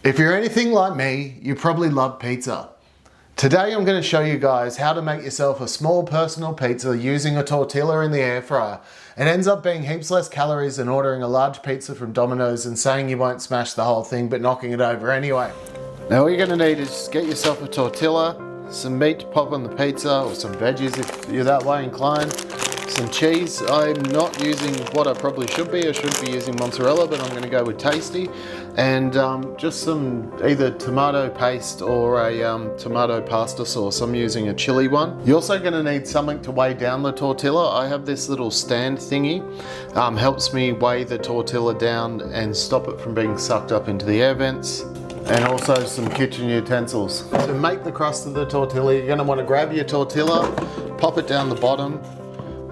If you're anything like me, you probably love pizza. Today I'm going to show you guys how to make yourself a small personal pizza using a tortilla in the air fryer. It ends up being heaps less calories than ordering a large pizza from Domino's and saying you won't smash the whole thing but knocking it over anyway. Now all you're going to need is just get yourself a tortilla, some meat to pop on the pizza or some veggies if you're that way inclined, some cheese. I'm not using what I probably should be. I should be using mozzarella, but I'm going to go with Tasty. And just some either tomato paste or a tomato pasta sauce. I'm using a chili one. You're also going to need something to weigh down the tortilla. I have this little stand thingy. Helps me weigh the tortilla down and stop it from being sucked up into the air vents. And also some kitchen utensils. To make the crust of the tortilla, you're going to want to grab your tortilla, pop it down the bottom.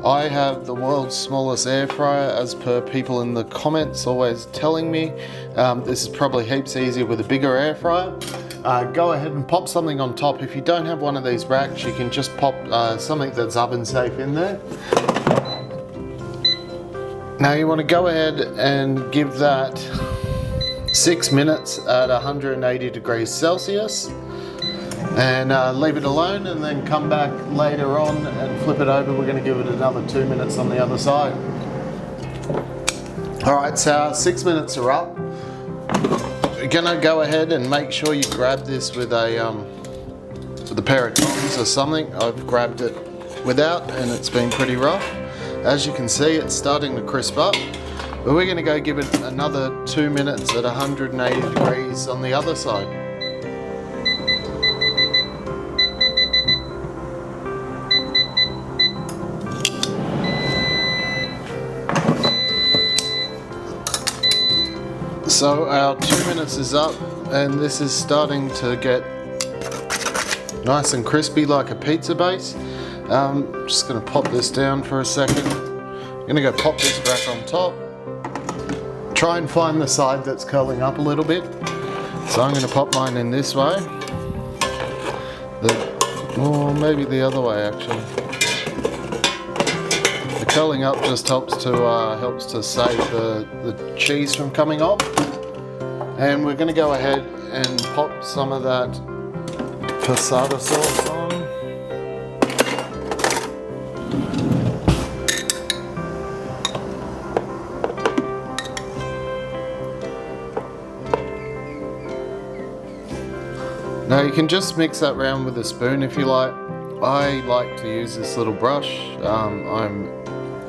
I have the world's smallest air fryer, as per people in the comments always telling me. This is probably heaps easier with a bigger air fryer. Go ahead and pop something on top. If you don't have one of these racks, you can just pop something that's oven safe in there. Now you want to go ahead and give that 6 minutes at 180 degrees Celsius. And leave it alone, and then come back later on and flip it over. We're going to give it another 2 minutes on the other side. Alright, so our 6 minutes are up. We're going to go ahead and make sure you grab this with a pair of tongs or something. I've grabbed it without and it's been pretty rough. As you can see, it's starting to crisp up. But we're going to go give it another 2 minutes at 180 degrees on the other side. So our 2 minutes is up and this is starting to get nice and crispy like a pizza base. Just going to pop this down for a second. I'm going to go pop this back on top. Try and find the side that's curling up a little bit. So I'm going to pop mine in this way. Or maybe the other way actually. The curling up just helps to save the cheese from coming off. And we're going to go ahead and pop some of that passata sauce on. Now you can just mix that round with a spoon if you like. I like to use this little brush. I'm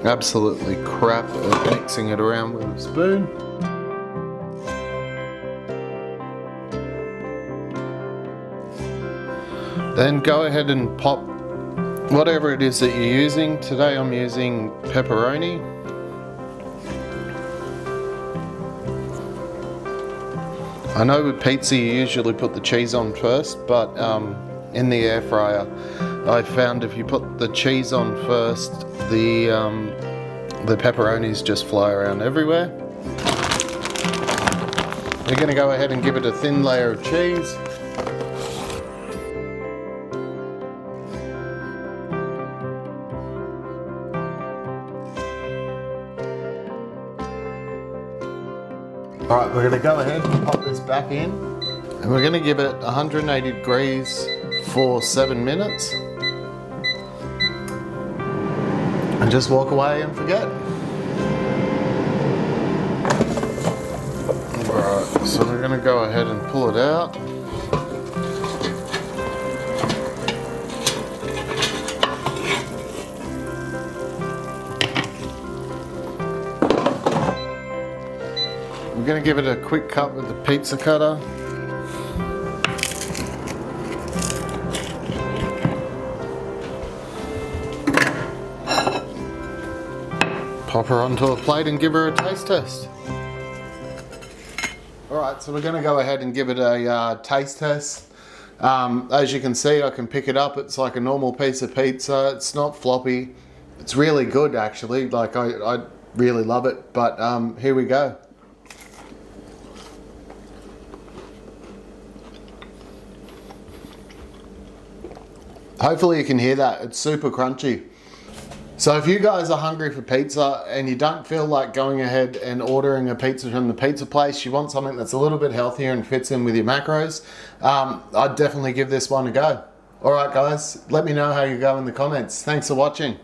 absolutely crap at mixing it around with a spoon. Then go ahead and pop whatever it is that you're using. Today I'm using pepperoni. I know with pizza you usually put the cheese on first, but in the air fryer I found if you put the cheese on first, the pepperonis just fly around everywhere. We're going to go ahead and give it a thin layer of cheese. Alright, we're going to go ahead and pop this back in. And we're going to give it 180 degrees for 7 minutes. And just walk away and forget. Alright, so we're going to go ahead and pull it out. We're going to give it a quick cut with the pizza cutter. Pop her onto a plate and give her a taste test. Alright, so we're going to go ahead and give it a taste test. As you can see, I can pick it up. It's like a normal piece of pizza. It's not floppy. It's really good actually. Like I really love it. But here we go. Hopefully you can hear that. It's super crunchy. So if you guys are hungry for pizza and you don't feel like going ahead and ordering a pizza from the pizza place, you want something that's a little bit healthier and fits in with your macros, I'd definitely give this one a go. Alright guys, let me know how you go in the comments. Thanks for watching.